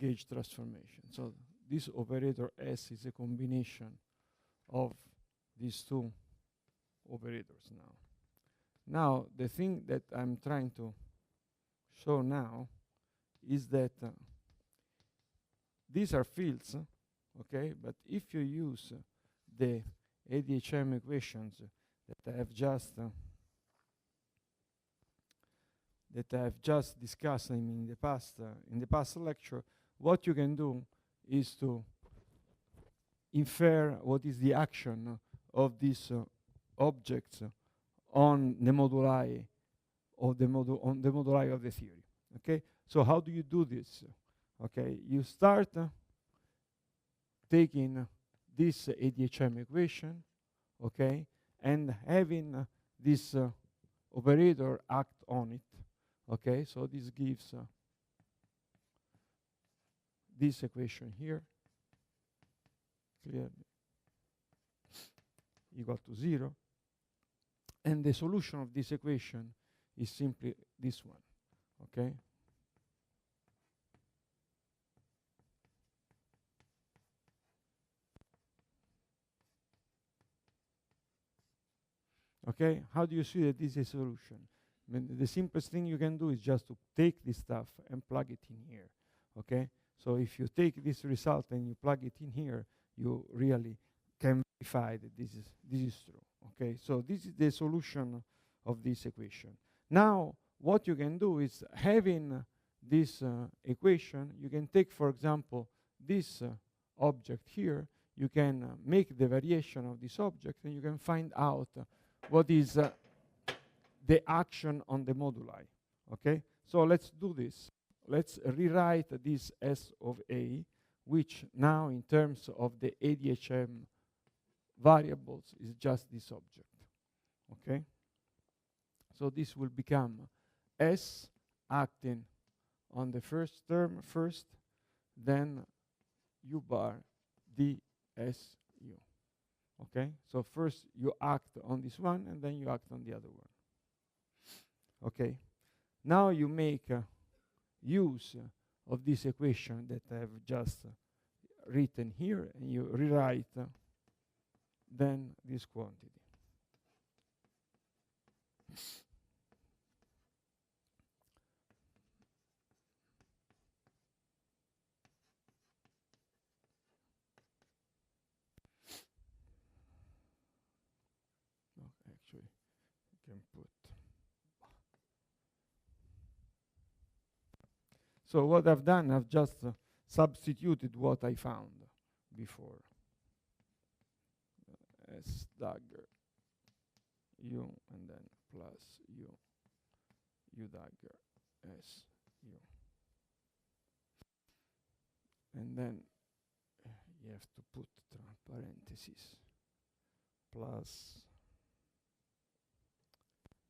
gauge transformation. So this operator S is a combination of these two operators now. Now, the thing that I'm trying to show now is that these are fields, okay? But if you use the ADHM equations that I have just discussed in the past lecture, what you can do is to infer what is the action of these objects on the moduli of the moduli of the theory. Okay, so how do you do this? Okay, you start taking this ADHM equation, okay, and having this operator act on it. Okay, so this gives this equation here, clearly equal to 0. And the solution of this equation is simply this one, okay? Okay, how do you see that this is a solution? I mean, the simplest thing you can do is just to take this stuff and plug it in here, okay? So if you take this result and you plug it in here, you really can verify that this is true. Okay, so this is the solution of this equation. Now, what you can do is, having this equation, you can take, for example, this object here, you can make the variation of this object, and you can find out what is the action on the moduli. Okay, so let's do this. Let's rewrite this S of A, which now in terms of the ADHM variables is just this object. Okay, so this will become S acting on the first term first, then U bar D S U. Okay, so first you act on this one and then you act on the other one. Okay, now you make use of this equation that I have just written here, and you rewrite then this quantity. No, actually, you can put. So what I've done, I've just substituted what I found before. S dagger U, and then plus U dagger S U. And then you have to put parentheses plus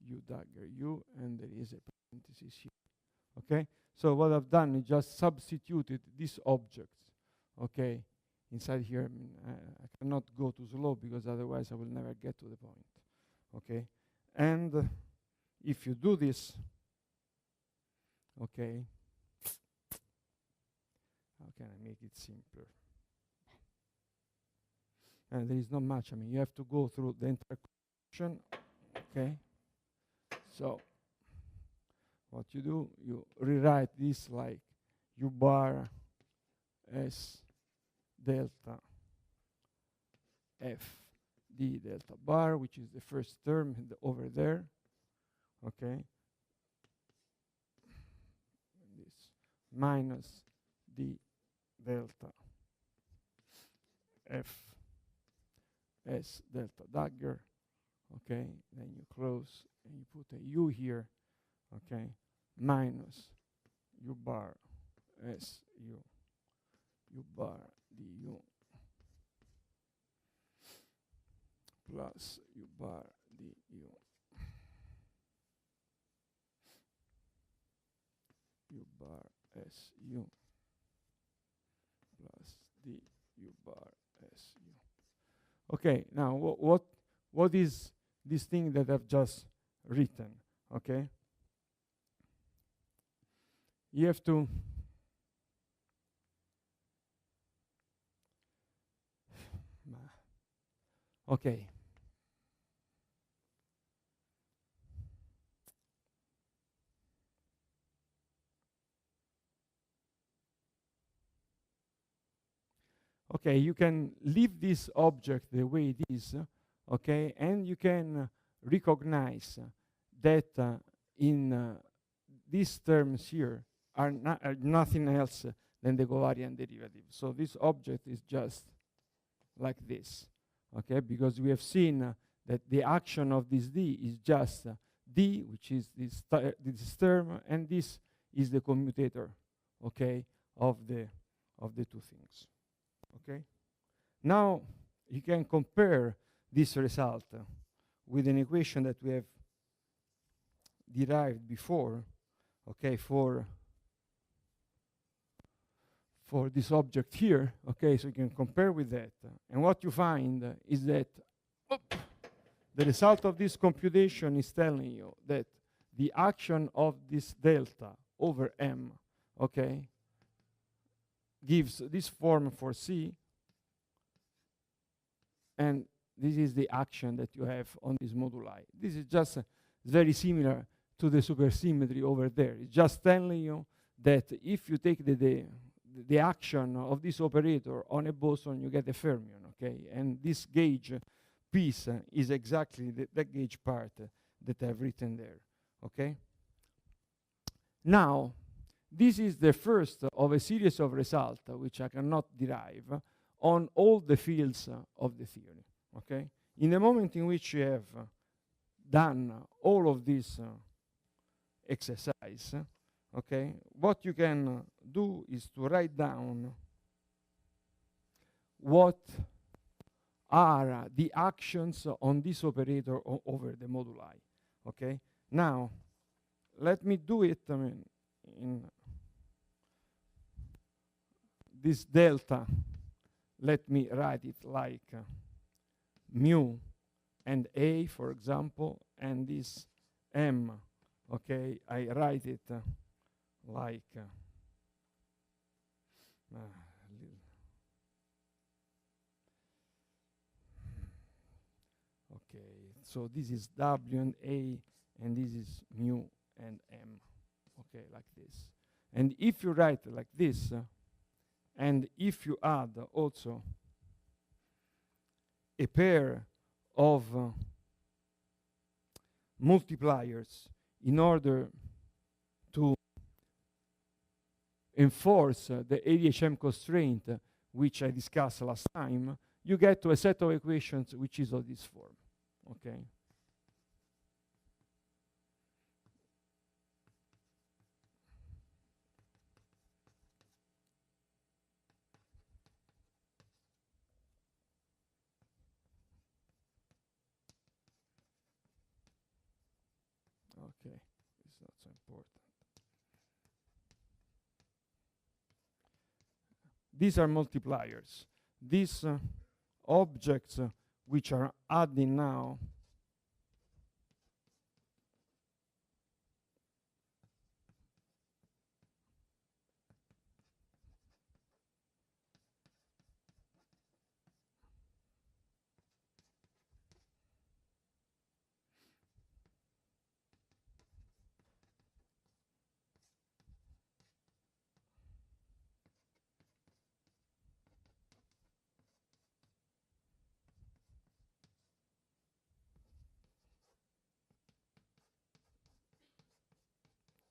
U dagger U, and there is a parenthesis here. Okay, so what I've done is just substituted these objects, okay, inside here. I mean, I cannot go too slow because otherwise I will never get to the point, okay? And if you do this, okay, how can I make it simpler? There is not much. I mean, you have to go through the entire question, okay? So what you do, you rewrite this like U bar S delta F D delta bar, which is the first term over there, okay? This minus D delta F S delta dagger, okay? Then you close and you put a U here, okay? Minus U bar S U, U bar D U, plus U bar D U, U bar S U, plus D U bar S U. Okay, now what is this thing that I've just written? Okay, you have to Okay. Okay, you can leave this object the way it is, okay, and you can recognize that in these terms here are nothing else than the covariant derivative. So this object is just like this, okay, because we have seen that the action of this D is just D, which is this term, and this is the commutator, okay, of the two things. Okay. Now you can compare this result with an equation that we have derived before, okay, for this object here, okay, so you can compare with that. And what you find is that the result of this computation is telling you that the action of this delta over M, okay, gives this form for C, and this is the action that you have on this moduli. This is just very similar to the supersymmetry over there. It's just telling you that if you take the action of this operator on a boson, you get a fermion, okay? And this gauge piece is exactly the gauge part that I've written there, okay? Now, this is the first of a series of results which I cannot derive on all the fields of the theory, okay? In the moment in which you have done all of this exercise, okay, what you can do is to write down what are the actions on this operator over the moduli, okay? Now, let me do it, I mean, in this delta, let me write it like mu and A, for example, and this M, okay, I write it like okay, so this is W and A, and this is mu and M, okay, like this. And if you write like this, and if you add also a pair of multipliers in order to enforce the ADHM constraint which I discussed last time, you get to a set of equations which is of this form, okay? Okay, it's not so important. These are multipliers. These objects which are adding now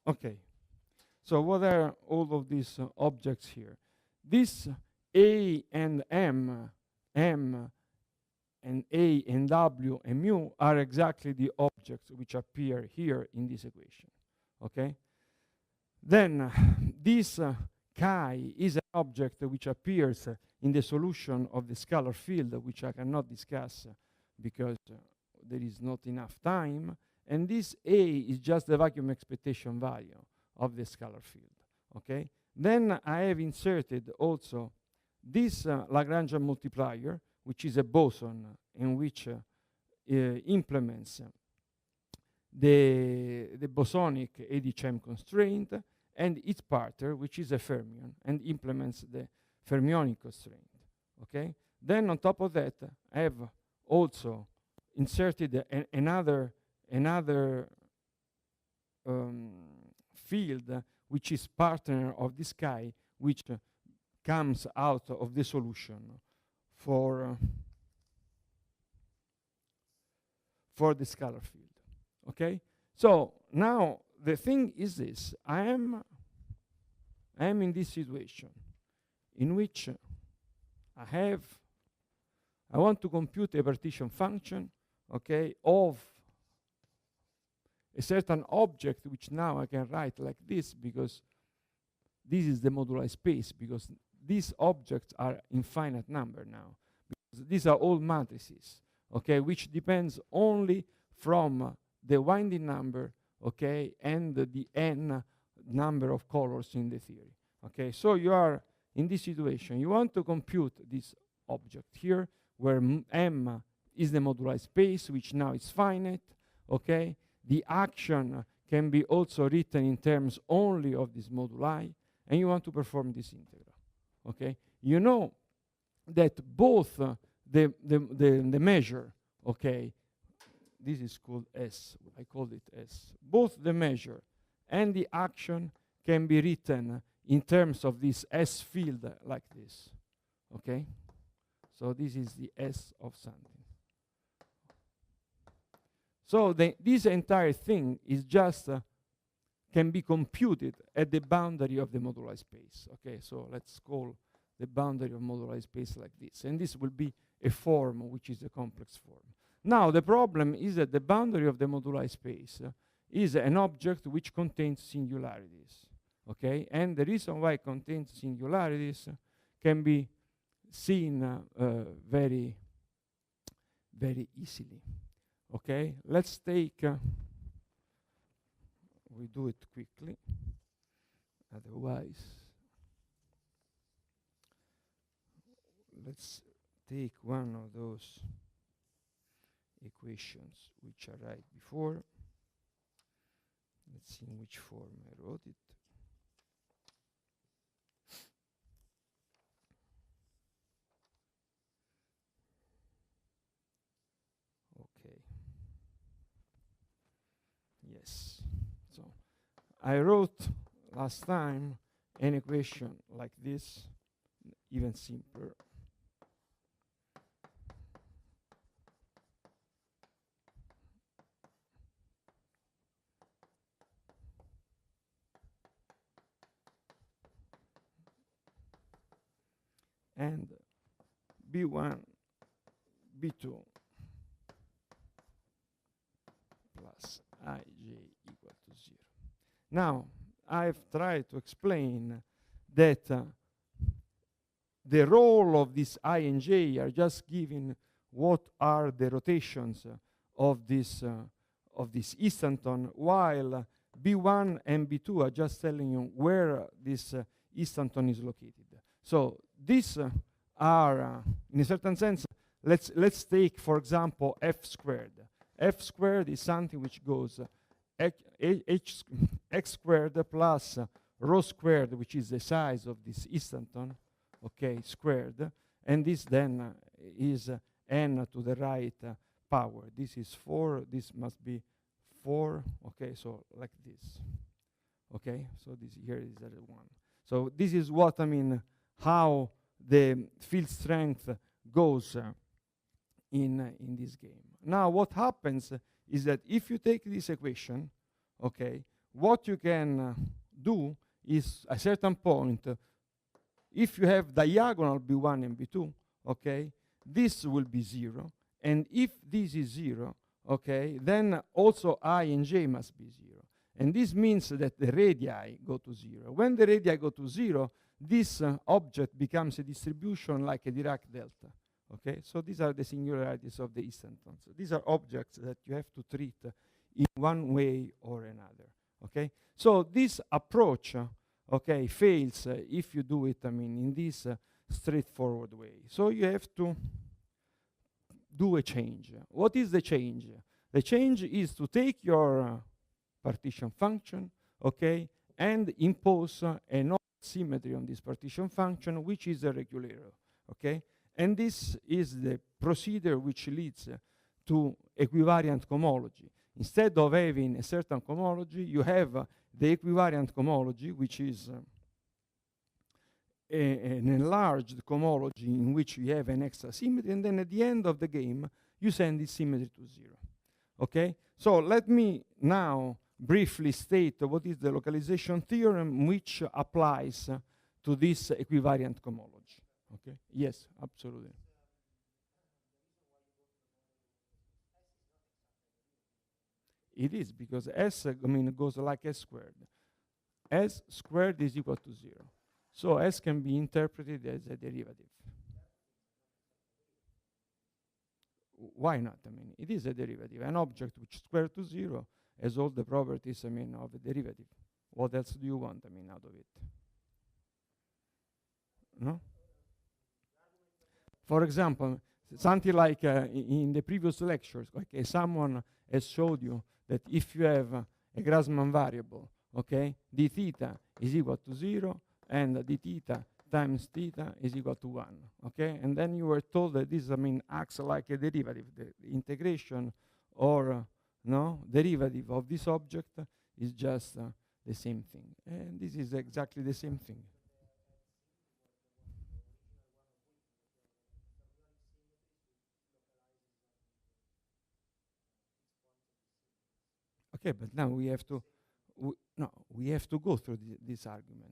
okay. So what are all of these objects here? This A and M and A and W and mu are exactly the objects which appear here in this equation, okay? Then this chi is an object which appears in the solution of the scalar field, which I cannot discuss because there is not enough time. And this A is just the vacuum expectation value of the scalar field, okay? Then I have inserted also this Lagrangian multiplier, which is a boson in which implements the bosonic ADHM constraint, and its partner, which is a fermion, and implements the fermionic constraint, okay? Then on top of that, I have also inserted another field, which is partner of this guy, which comes out of the solution for the scalar field. Okay? So now the thing is this: I am in this situation in which I want to compute a partition function, okay, of a certain object, which now I can write like this, because this is the moduli space, because these objects are infinite number now. Because these are all matrices, okay, which depends only from the winding number, okay, and the n number of colors in the theory. Okay, so you are in this situation. You want to compute this object here, where M is the moduli space, which now is finite. Okay, the action can be also written in terms only of this moduli, and you want to perform this integral. Okay, you know that both the measure, okay, this is called S, I called it S. Both the measure and the action can be written in terms of this S field like this. Okay? So this is the S of something. So this entire thing is just can be computed at the boundary of the moduli space. Okay, so let's call the boundary of moduli space like this. And this will be a form which is a complex form. Now the problem is that the boundary of the moduli space is an object which contains singularities. Okay, and the reason why it contains singularities can be seen very, very easily. Okay, let's take, we do it quickly, otherwise, let's take one of those equations which I write before. Let's see in which form I wrote it. Okay. Yes. So I wrote last time an equation like this, even simpler. And B1, B2 plus ij equal to 0. Now, I've tried to explain that the role of this I and j are just giving what are the rotations of this instanton, while B1 and B2 are just telling you where this instanton is located. So these are, in a certain sense, let's take, for example, f squared. F squared is something which goes x squared plus rho squared, which is the size of this instanton, okay, squared, and this then is n to the right power. This is 4, this must be 4, okay, so like this, okay, so this here is 1. So this is what I mean, how the field strength goes in this game. Now what happens is that if you take this equation, okay, what you can do is a certain point, if you have diagonal B1 and B2, okay, this will be 0, and if this is 0, okay, then also I and j must be 0. And this means that the radii go to 0. When the radii go to 0, this object becomes a distribution like a Dirac delta. Okay, so these are the singularities of the instantons. These are objects that you have to treat in one way or another. Okay, so this approach, okay, fails if you do it, I mean, in this straightforward way. So you have to do a change. What is the change? The change is to take your partition function, okay, and impose a symmetry on this partition function, which is a regulator, okay? And this is the procedure which leads to equivariant cohomology. Instead of having a certain cohomology, you have the equivariant cohomology, which is an enlarged cohomology in which you have an extra symmetry, and then at the end of the game, you send this symmetry to 0. Okay? So let me now briefly state what is the localization theorem which applies to this equivariant cohomology. Okay? Yes, absolutely. It is, because S, goes like S squared. S squared is equal to 0. So S can be interpreted as a derivative. Why not? It is a derivative. An object which squared to 0 has all the properties, of a derivative. What else do you want, out of it? No? For example, something like in the previous lectures, okay, someone has showed you that if you have a Grassmann variable, okay, d theta is equal to 0, and d theta times theta is equal to 1, okay? And then you were told that this, acts like a derivative. The integration or derivative of this object is just the same thing. And this is exactly the same thing. Okay, but now we have to, we have to go through this argument.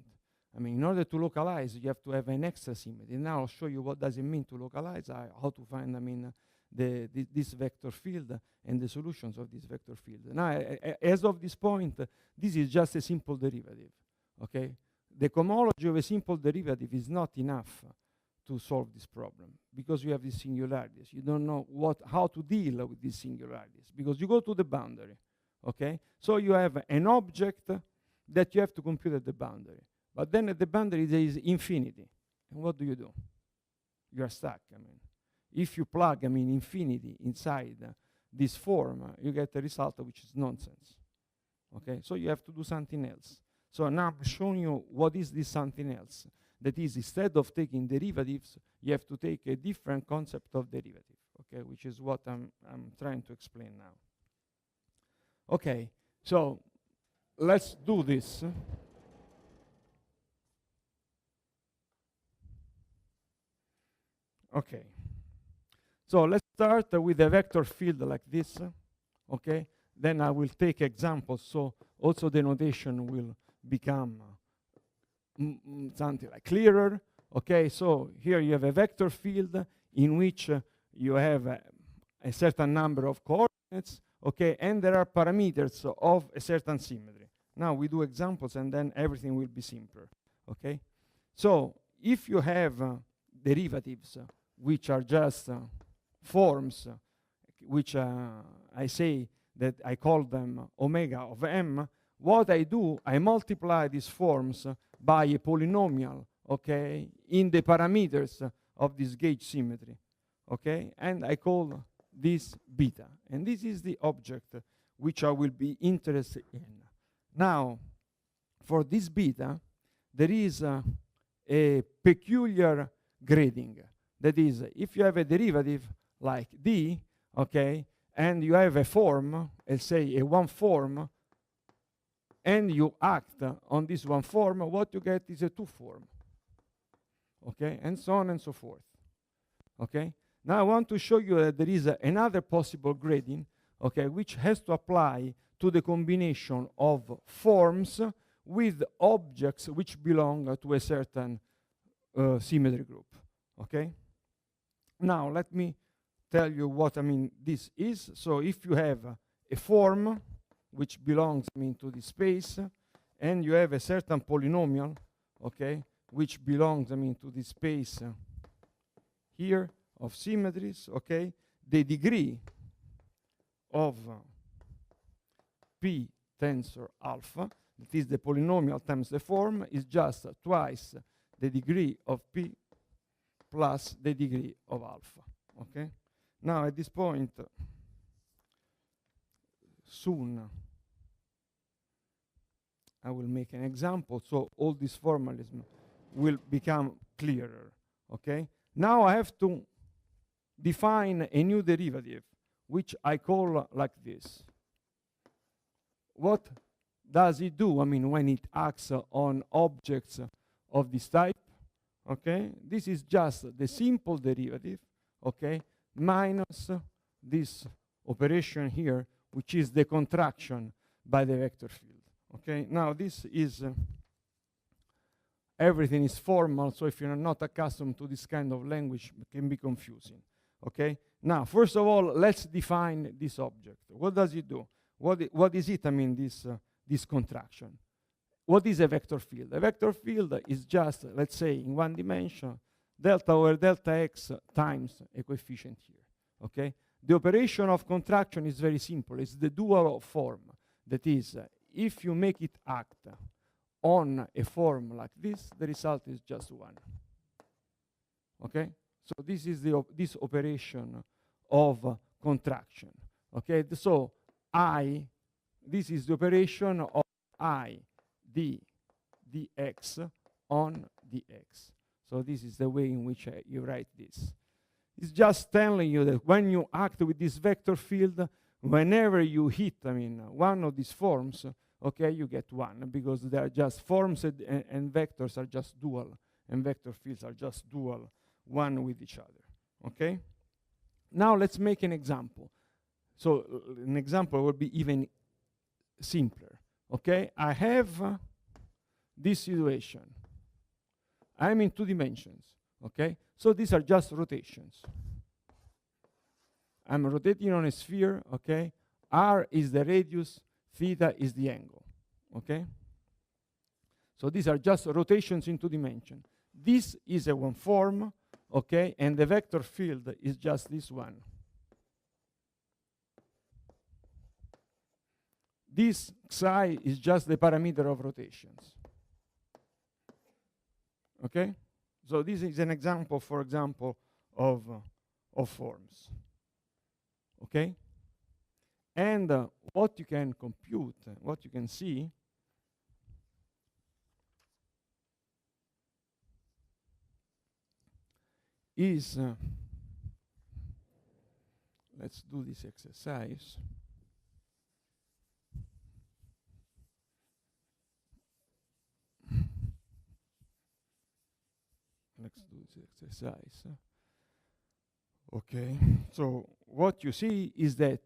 In order to localize, you have to have an extra symmetry. Now I'll show you what does it mean to localize, how to find, this vector field and the solutions of this vector field. Now, as of this point, this is just a simple derivative, okay? The cohomology of a simple derivative is not enough to solve this problem, because you have these singularities. You don't know how to deal with these singularities, because you go to the boundary, okay? So you have an object that you have to compute at the boundary. But then at the boundary there is infinity. And what do? You are stuck. If you plug infinity inside this form, you get a result which is nonsense. Okay? So you have to do something else. So now I'm showing you what is this something else. That is, instead of taking derivatives, you have to take a different concept of derivative, okay? Which is what I'm trying to explain now. Okay, so let's do this. Okay, so let's start with a vector field like this, okay? Then I will take examples, so also the notation will become something like clearer, okay? So here you have a vector field in which you have a certain number of coordinates, okay? And there are parameters of a certain symmetry. Now we do examples and then everything will be simpler, okay? So if you have derivatives which are just forms, which I say that I call them omega of m, what I do, I multiply these forms by a polynomial, okay, in the parameters of this gauge symmetry, okay, and I call this beta. And this is the object which I will be interested in. Now, for this beta, there is a peculiar grading. That is, if you have a derivative like d, okay, and you have a form, let's say a one form, and you act on this one form, what you get is a two form, okay, and so on and so forth, okay. Now I want to show you that there is another possible grading, okay, which has to apply to the combination of forms with objects which belong to a certain symmetry group, okay. Now let me tell you what this is. So if you have a form which belongs to the space, and you have a certain polynomial, okay, which belongs to the space here of symmetries, okay, the degree of P tensor alpha, that is the polynomial times the form, is just twice the degree of P plus the degree of alpha, okay? Now at this point, soon I will make an example, so all this formalism will become clearer, okay? Now I have to define a new derivative, which I call like this. What does it do? I mean, when it acts on objects of this type, okay? This is just the simple derivative, okay, minus this operation here, which is the contraction by the vector field, okay? Now, this is, everything is formal, so if you're not accustomed to this kind of language, it can be confusing, okay? Now, first of all, let's define this object. What does it do? What is it, I mean, this contraction? What is a vector field? A vector field is just, let's say, in one dimension, delta over delta x times a coefficient here, okay? The operation of contraction is very simple. It's the dual form. That is, if you make it act on a form like this, the result is just 1, okay? So this is this operation of contraction, okay? So this is the operation of I dx on dx. So this is the way in which you write this. It's just telling you that when you act with this vector field, whenever you hit, I mean, one of these forms, okay, you get 1, because they are just forms and vectors are just dual, and vector fields are just dual, one with each other, okay? Now let's make an example. So an example would be even simpler, okay? I have this situation. I'm in 2 dimensions, okay? So these are just rotations. I'm rotating on a sphere, okay? R is the radius, theta is the angle, okay? So these are just rotations in 2 dimensions. This is a one form, okay? And the vector field is just this one. This psi is just the parameter of rotations. Okay? So this is an example, for example, of forms. Okay? And what you can compute, what you can see, is, let's do this exercise. Let's do this exercise. Okay, so what you see is that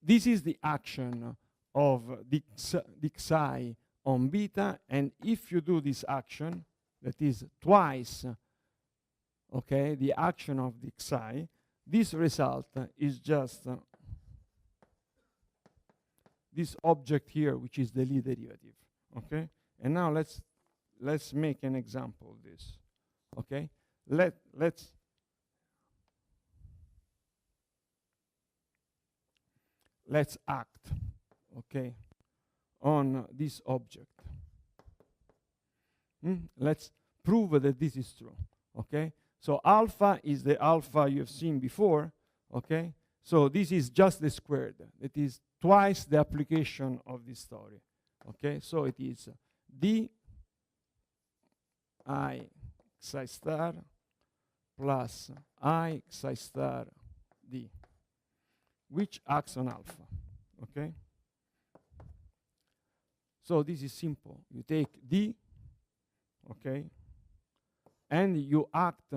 this is the action of the psi on beta, and if you do this action, that is twice, okay, the action of the psi, this result is just this object here, which is the Lie derivative, okay? And now let's make an example of this. Okay, let's act, okay, on this object. Let's prove that this is true, okay? So alpha is the alpha you've seen before, okay? So this is just the squared. It is twice the application of this story, okay? So it is d I psi star plus I psi star d, which acts on alpha, okay? So this is simple. You take d, okay, and you act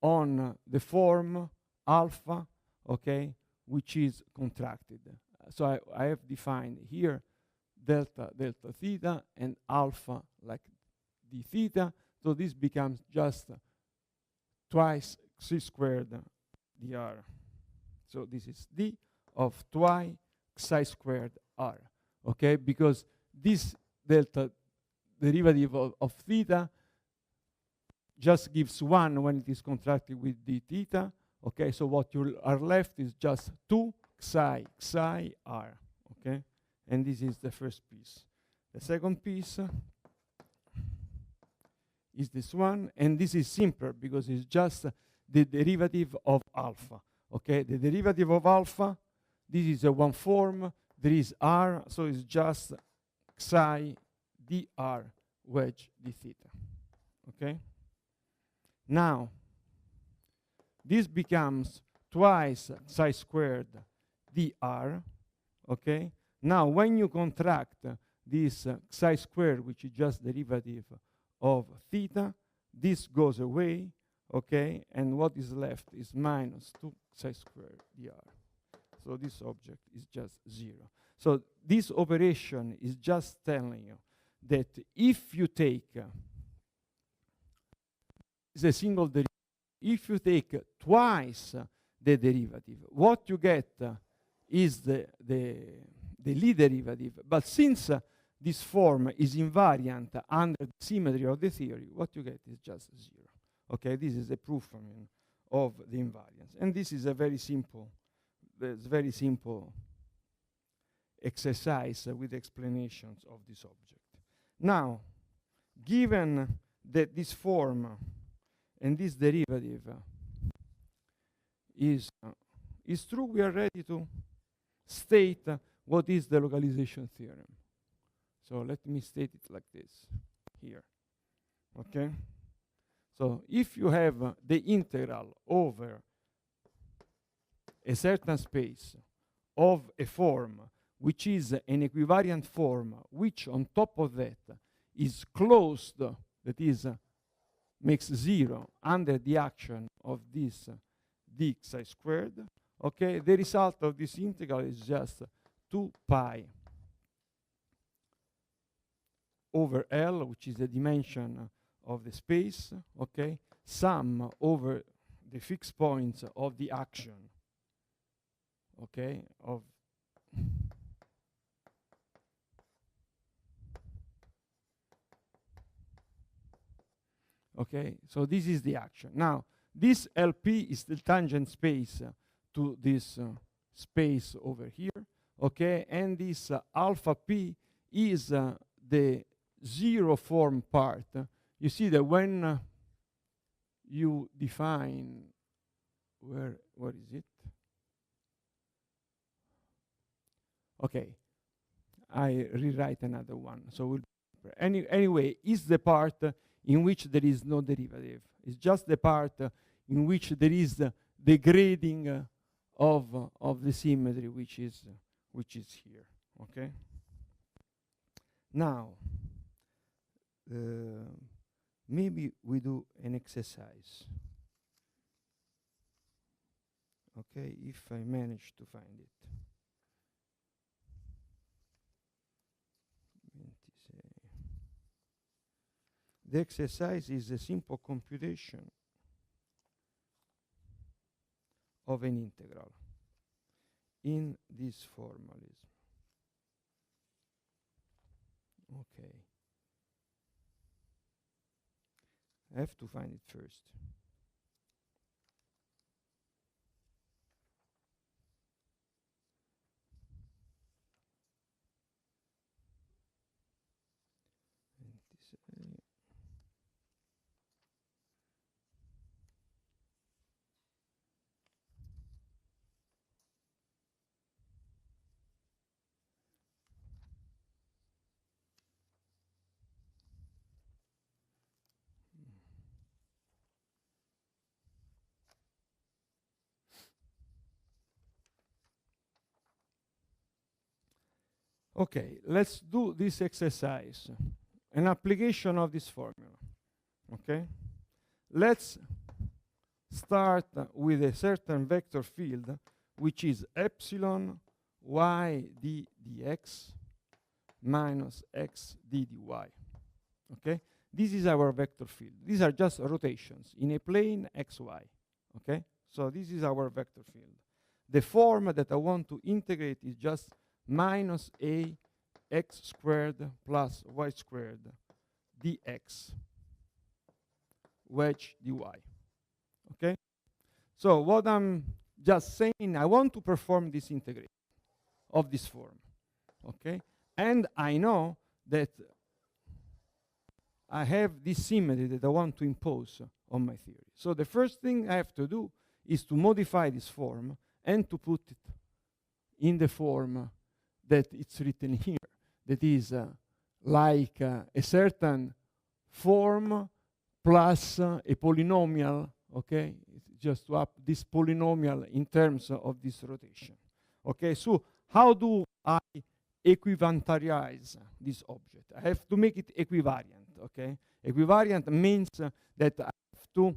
on the form alpha, okay, which is contracted. So I have defined here delta theta and alpha like d theta. So this becomes just twice c squared dr. So this is d of twice psi squared r, okay? Because this delta derivative of theta just gives 1 when it is contracted with d theta, okay? So what you are left is just 2 psi r, okay? And this is the first piece. The second piece is this one, and this is simpler because it's just the derivative of alpha, okay? The derivative of alpha, this is a one form, there is r, so it's just psi dr wedge d theta, okay? Now, this becomes twice psi squared dr, okay? Now, when you contract this psi squared, which is just derivative of theta, this goes away, okay? And what is left is minus 2 psi squared dr. So this object is just 0. So this operation is just telling you that if you take the single derivative, if you take twice the derivative, what you get is the Lie derivative. But since this form is invariant under the symmetry of the theory, what you get is just 0. Okay, this is a proof, I mean, of the invariance. And this is a very simple exercise with explanations of this object. Now, given that this form and this derivative is true, we are ready to state what is the localization theorem. So let me state it like this here. Okay? So if you have the integral over a certain space of a form which is an equivariant form, which on top of that is closed, that is, makes 0 under the action of this dxi squared, okay, the result of this integral is just 2 pi over L, which is the dimension of the space, okay, sum over the fixed points of the action, okay, of okay, so this is the action. Now, this LP is the tangent space to this space over here, okay, and this alpha P is the zero form part. You see that when you define, where is it? Okay, I rewrite another one. So anyway, is the part in which there is no derivative. It's just the part in which there is the grading of the symmetry, which is here. Okay. Now, maybe we do an exercise. Okay, if I manage to find it. The exercise is a simple computation of an integral in this formalism. Okay. I have to find it first. Okay, let's do this exercise, an application of this formula. Okay, let's start with a certain vector field, which is epsilon y d dx minus x d dy. Okay, this is our vector field. These are just rotations in a plane xy. Okay, so this is our vector field. The form that I want to integrate is just minus a x squared plus y squared dx wedge dy. Okay? So what I'm just saying, I want to perform this integration of this form. Okay? And I know that I have this symmetry that I want to impose on my theory. So the first thing I have to do is to modify this form and to put it in the form that it's written here, that is like a certain form plus a polynomial, okay? just to up this polynomial in terms of this rotation. Okay, so how do I equivariantize this object? I have to make it equivariant, okay? Equivariant means that I have to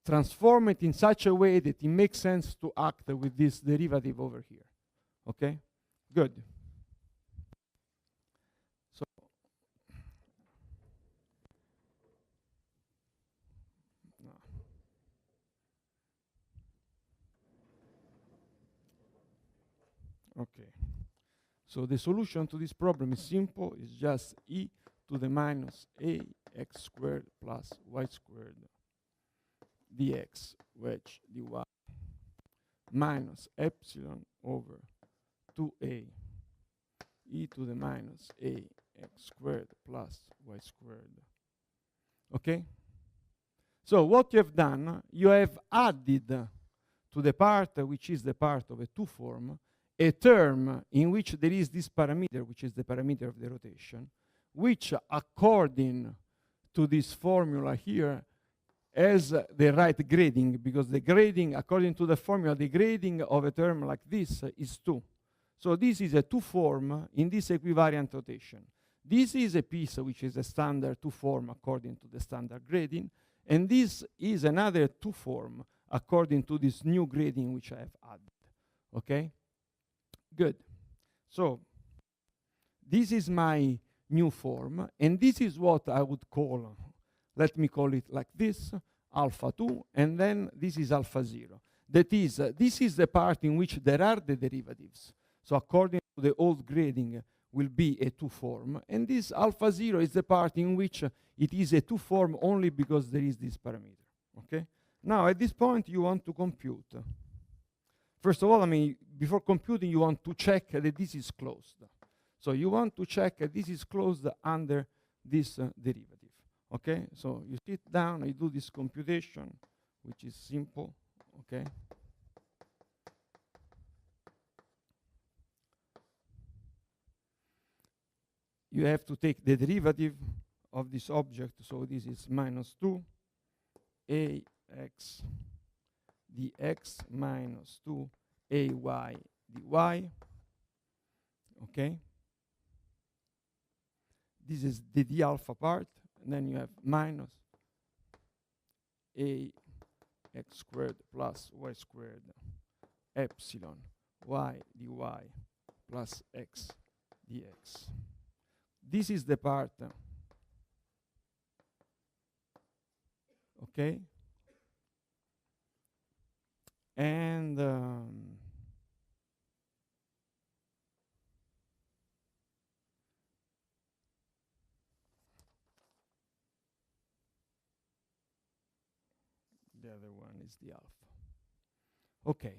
transform it in such a way that it makes sense to act with this derivative over here, okay? Good. So, no. Okay. So the solution to this problem is simple. It's just e to the minus ax squared plus y squared dx wedge dy minus epsilon over 2a e to the minus ax squared plus y squared. Okay? So what you have done, you have added to the part which is the part of a two-form a term in which there is this parameter, which is the parameter of the rotation, which according to this formula here has the right grading, because the grading, according to the formula, the grading of a term like this is 2. So this is a two-form in this equivariant rotation. This is a piece which is a standard two-form according to the standard grading, and this is another two-form according to this new grading which I have added. Okay? Good. So this is my new form, and this is what I would call, let me call it like this, alpha 2, and then this is alpha 0. That is, this is the part in which there are the derivatives. So according to the old grading, will be a two-form, and this alpha 0 is the part in which it is a two-form only because there is this parameter. Okay? Now, at this point, you want to compute. First of all, I mean, before computing, you want to check that this is closed. So you want to check that this is closed under this derivative. Okay? So you sit down, you do this computation, which is simple. Okay? You have to take the derivative of this object. So this is minus 2 ax dx minus 2 ay dy. Okay? This is the d alpha part, and then you have minus ax squared plus y squared epsilon y dy plus x dx. This is the part, okay? And the other one is the alpha. Okay,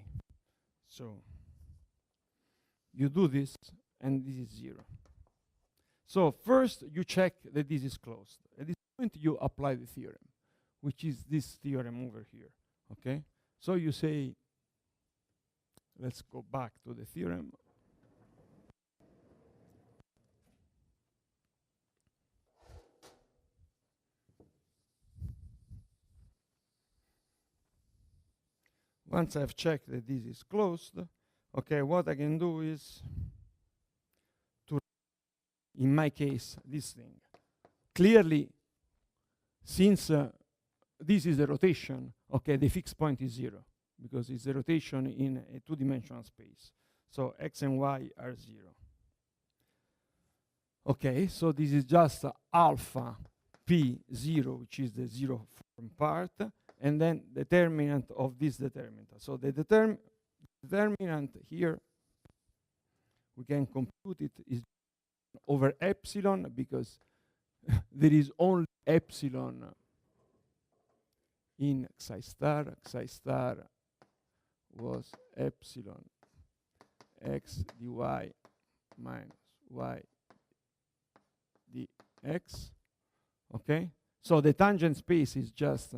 so you do this, and this is 0. So first, you check that this is closed. At this point, you apply the theorem, which is this theorem over here. Okay? So you say, let's go back to the theorem. Once I've checked that this is closed, okay, what I can do is to, in my case, this thing. Clearly, since this is a rotation, okay, the fixed point is 0, because it's a rotation in a two-dimensional space. So x and y are 0. Okay, so this is just alpha p0, which is the 0 form part, and then determinant of this determinant. So the determinant here, we can compute it, is over epsilon, because there is only epsilon in psi star. Psi star was epsilon x dy minus y dx. Okay? So the tangent space is just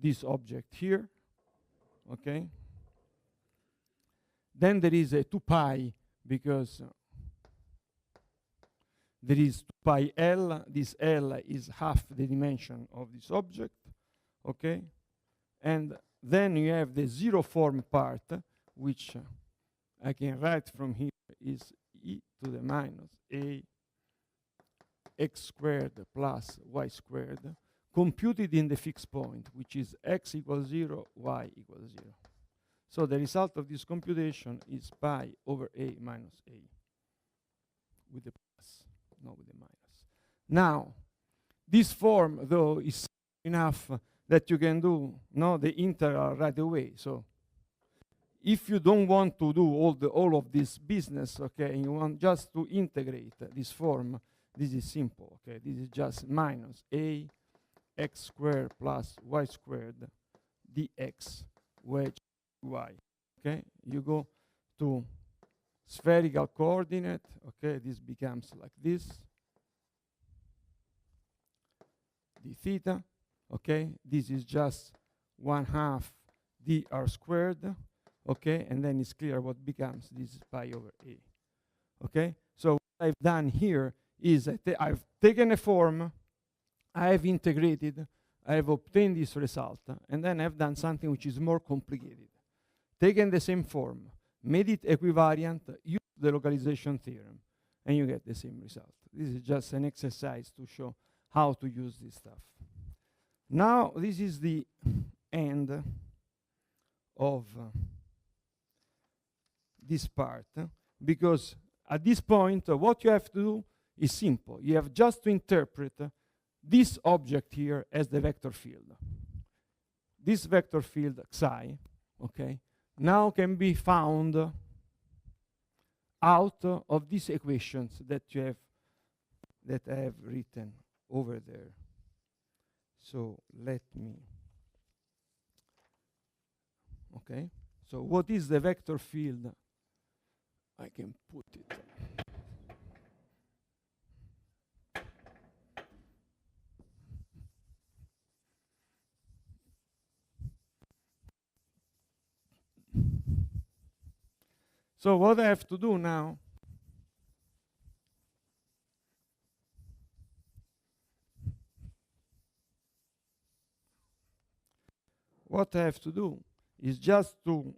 this object here. Okay? Then there is a 2 pi, because there is 2 pi L. This L is half the dimension of this object. Okay? And then you have the zero form part, which I can write from here is e to the minus a x squared plus y squared, computed in the fixed point, which is x equals 0, y equals 0. So the result of this computation is pi over a minus a, with the plus, not with the minus. Now, this form, though, is enough that you can do the integral right away. So if you don't want to do all of this business, okay, and you want just to integrate this form, this is simple, okay? This is just minus a x squared plus y squared dx wedge y, okay? You go to spherical coordinate, okay? This becomes like this, d theta, okay? This is just 1/2 dr squared, okay? And then it's clear what becomes. This is pi over a, okay? So what I've done here is I've taken a form, I have integrated, I have obtained this result, and then I've done something which is more complicated. Taken the same form, made it equivariant, used the localization theorem, and you get the same result. This is just an exercise to show how to use this stuff. Now, this is the end of this part, because at this point, what you have to do is simple. You have just to interpret this object here as the vector field. This vector field psi, okay, now can be found out of these equations that I have written over there. So let me, okay, so what is the vector field? I can put it. So what I have to do now, is just to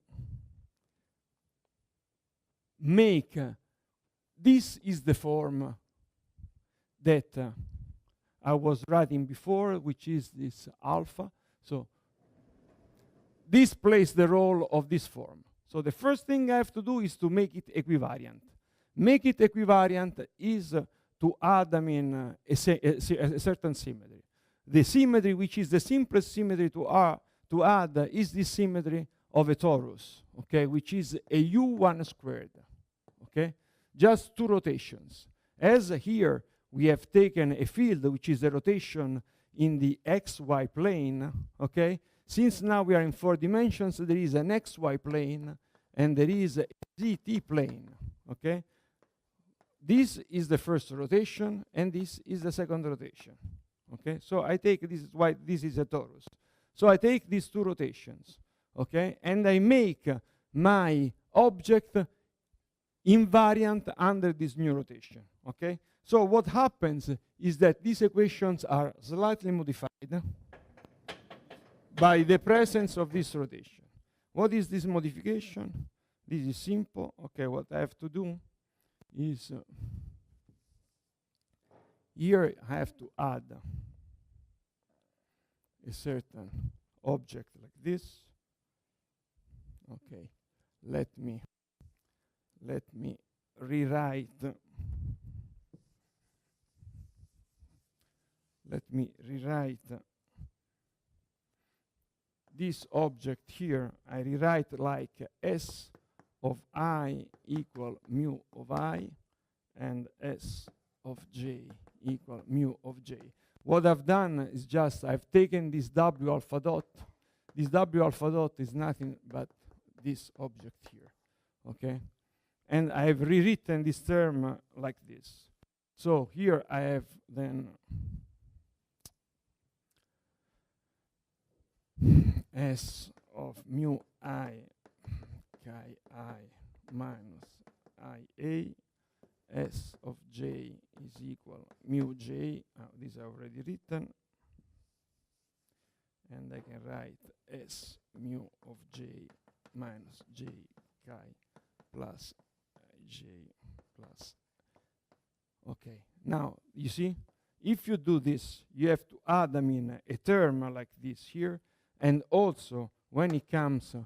make this is the form that I was writing before, which is this alpha. So this plays the role of this form. So the first thing I have to do is to make it equivariant. Make it equivariant is to add, a certain symmetry. The symmetry, which is the simplest symmetry to add, is the symmetry of a torus, okay, which is a u1 squared, okay? Just two rotations. As here, we have taken a field which is a rotation in the xy plane, okay? Since now we are in 4 dimensions, there is an xy plane and there is a zt plane, okay? This is the first rotation and this is the second rotation, okay? So I take, this is why this is a torus. So I take these two rotations, okay? And I make my object invariant under this new rotation, okay? So what happens is that these equations are slightly modified by the presence of this rotation. What is this modification? This is simple. Okay, what I have to do is here I have to add a certain object like this. Okay, let me rewrite this object here. I rewrite like S of I equal mu of I and S of j equal mu of j. What I've done is just I've taken this W alpha dot. This W alpha dot is nothing but this object here, okay? And I've rewritten this term like this. So here I have then S of mu I chi I minus IA. S of j is equal mu j. These are already written. And I can write S mu of j minus j chi plus j plus. Okay, now you see, if you do this, you have to add, I mean, a term like this here, and also when it comes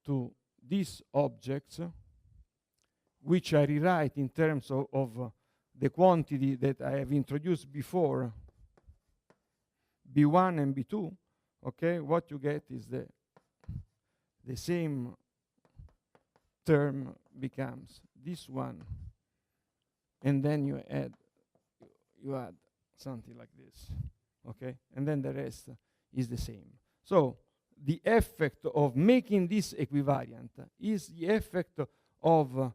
to these objects, which I rewrite in terms of the quantity that I have introduced before, B1 and B2, okay, what you get is the same term becomes this one, and then you add something like this, okay, and then the rest is the same. So the effect of making this equivariant is the effect of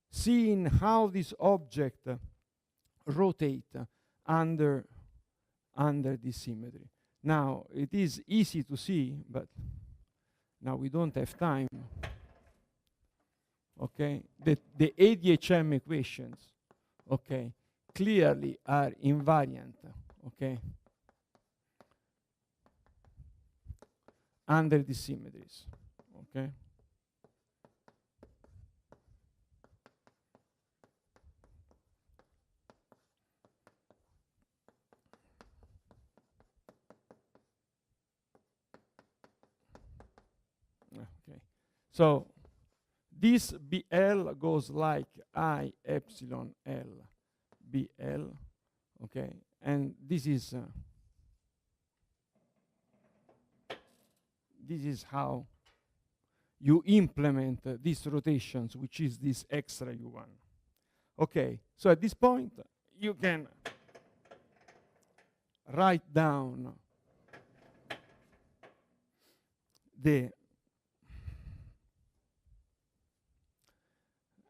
seeing how this object rotate under this symmetry. Now it is easy to see, but now we don't have time. Okay, the ADHM equations, okay, clearly are invariant, okay, under the symmetries, okay. Okay, so this BL goes like I epsilon L BL, okay, and this is how you implement these rotations, which is this extra U1. Okay, so at this point you can write down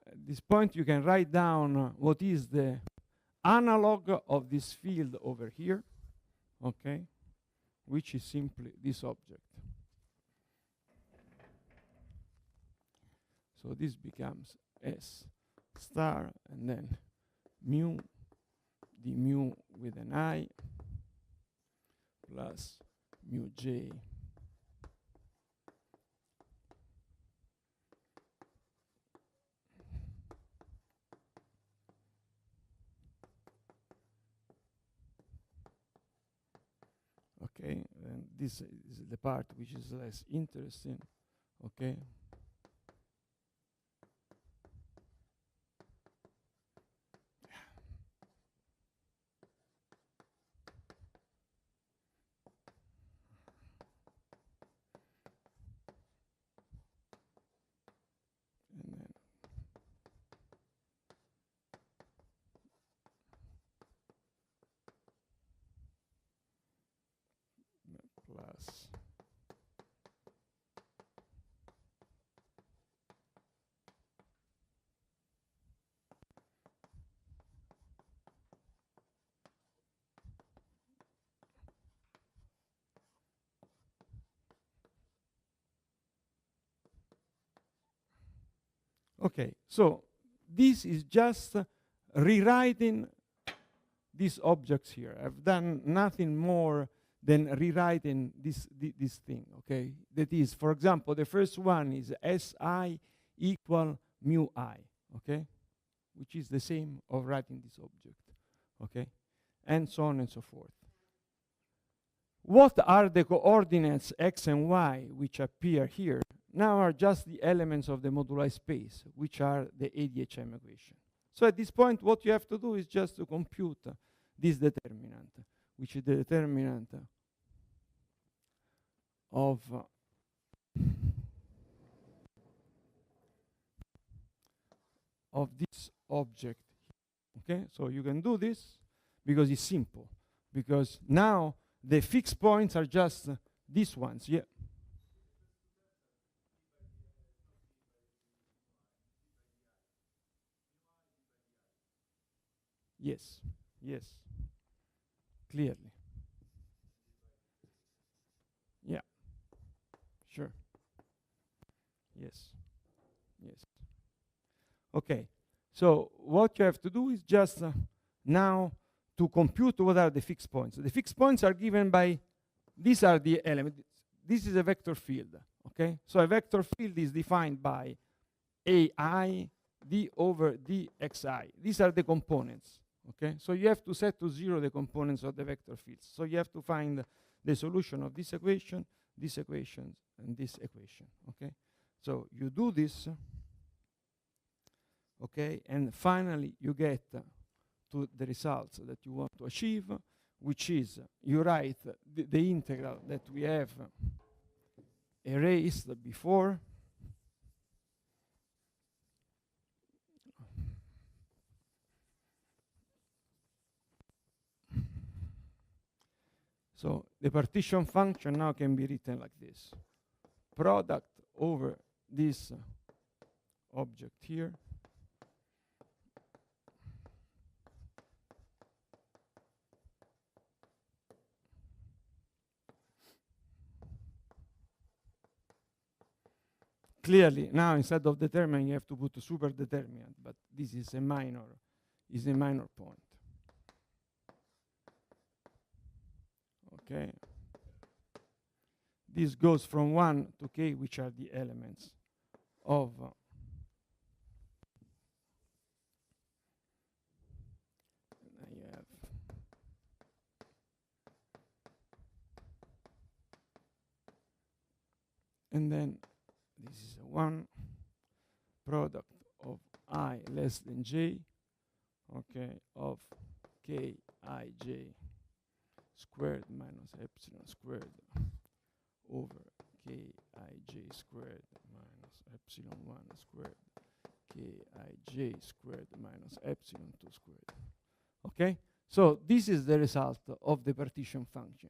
at this point you can write down what is the analog of this field over here, okay, which is simply this object. So this becomes S star, and then mu, the mu with an I, plus mu j okay, and this is the part which is less interesting, okay. And then plus okay, so this is just rewriting these objects here. I've done nothing more than rewriting this thing, okay? That is, for example, the first one is Si equal mu I, okay? Which is the same of writing this object, okay? And so on and so forth. What are the coordinates x and y which appear here? Now are just the elements of the moduli space, which are the ADHM equation. So at this point, what you have to do is just to compute this determinant, which is the determinant of this object. Okay, so you can do this because it's simple. Because now the fixed points are just these ones. Yeah. Yes. Yes. Clearly. Yeah. Sure. Yes. Yes. Okay. So what you have to do is just now to compute what are the fixed points. The fixed points are given by, these are the elements. this is a vector field, okay? So a vector field is defined by AI d over dxi. These are the components, okay? So you have to set to 0 the components of the vector fields. So you have to find the solution of this equation, and this equation, okay? So you do this, okay, and finally you get to the results that you want to achieve, which is you write the integral that we have erased before. So the partition function now can be written like this. Product over this object here clearly now instead of determinant you have to put a super determinant, but this is a minor point. Okay. This goes from 1 to k, which are the elements of and then this is a 1 product of I less than j, okay, of k I j squared minus epsilon squared over k I j squared minus epsilon 1 squared k I j squared minus epsilon 2 squared. Okay? So this is the result of the partition function.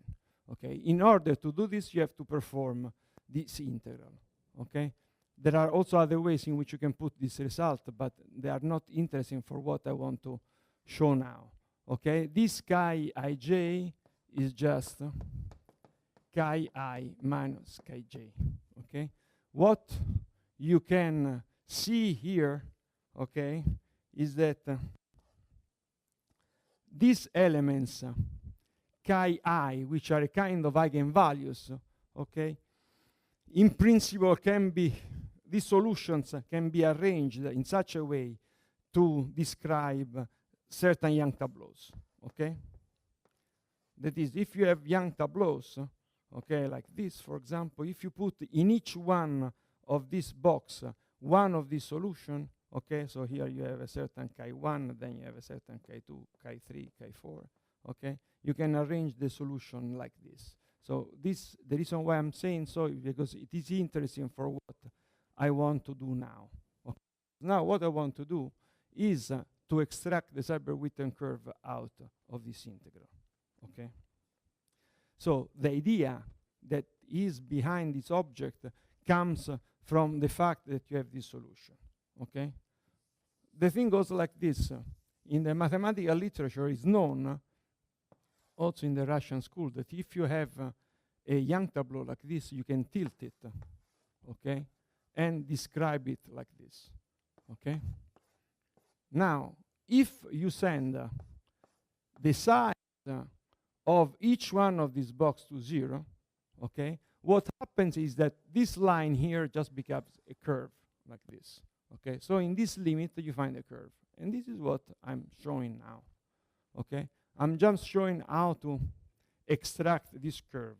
Okay? In order to do this, you have to perform this integral. Okay? There are also other ways in which you can put this result, but they are not interesting for what I want to show now. Okay? This chi ij is just chi I minus chi j. Okay? What you can see here, okay, is that these elements, chi I, which are a kind of eigenvalues, okay, in principle can be, these solutions can be arranged in such a way to describe certain Young tableaus, okay? That is, if you have Young tableaus, okay, like this, for example, if you put in each one of this box one of these solution, okay, so here you have a certain chi1, then you have a certain chi2, chi3, chi4, okay, you can arrange the solution like this. So this, the reason why I'm saying so is because it is interesting for what I want to do now. Okay. Now what I want to do is to extract the Seiberg-Witten curve out of this integral, okay? So the idea that is behind this object comes from the fact that you have this solution, okay? The thing goes like this. In the mathematical literature, it's known, also in the Russian school, that if you have a Young tableau like this, you can tilt it, okay, and describe it like this, okay? Now, if you send the size of each one of these box to 0, okay, what happens is that this line here just becomes a curve like this, okay? So in this limit, you find a curve. And this is what I'm showing now, okay? I'm just showing how to extract this curve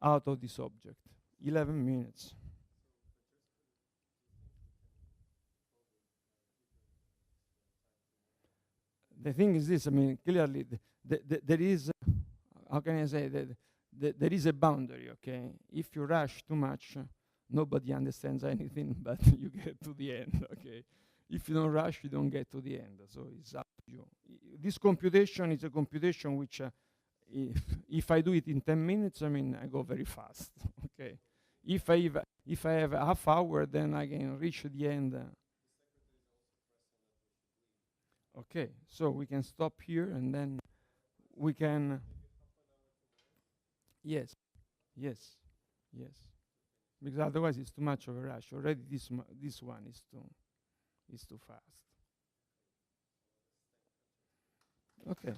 out of this object. 11 minutes. The thing is this, I mean, clearly there is, how can I say, there is a boundary, okay? If you rush too much, nobody understands anything, but you get to the end, okay? If you don't rush, you don't get to the end, so it's up to you. This computation is a computation which, if I do it in 10 minutes, I mean, I go very fast, okay? If I have a half hour, then I can reach the end. Okay, so we can stop here, and then we can... Yes, yes, yes. Because otherwise it's too much of a rush. Already this one is too fast. Okay.